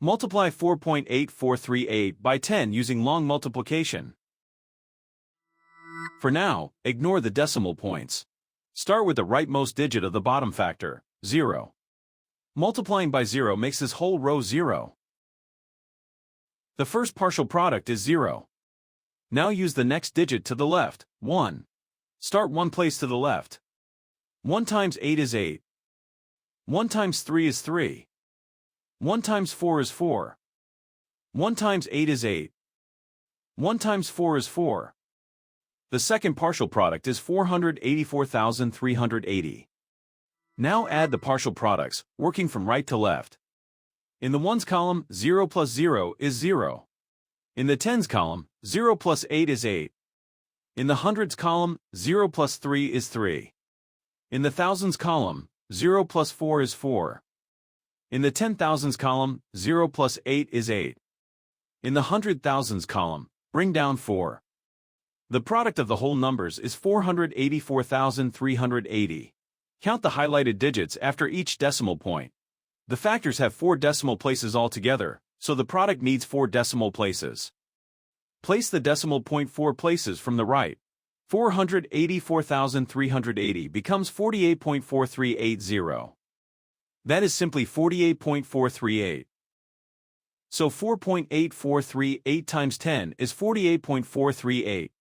Multiply 4.8438 by 10 using long multiplication. For now, ignore the decimal points. Start with the rightmost digit of the bottom factor, 0. Multiplying by 0 makes this whole row 0. The first partial product is 0. Now use the next digit to the left, 1. Start one place to the left. 1 times 8 is 8. 1 times 3 is 3. 1 times 4 is 4. 1 times 8 is 8. 1 times 4 is 4. The second partial product is 484,380. Now add the partial products, working from right to left. In the ones column, 0 plus 0 is 0. In the tens column, 0 plus 8 is 8. In the hundreds column, 0 plus 3 is 3. In the thousands column, 0 plus 4 is 4. In the 10,000s column, 0 plus 8 is 8. In the 100,000s column, bring down 4. The product of the whole numbers is 484,380. Count the highlighted digits after each decimal point. The factors have 4 decimal places altogether, so the product needs 4 decimal places. Place the decimal point 4 places from the right. 484,380 becomes 48.4380. That is simply 48.438. So 4.8438 times 10 is 48.438.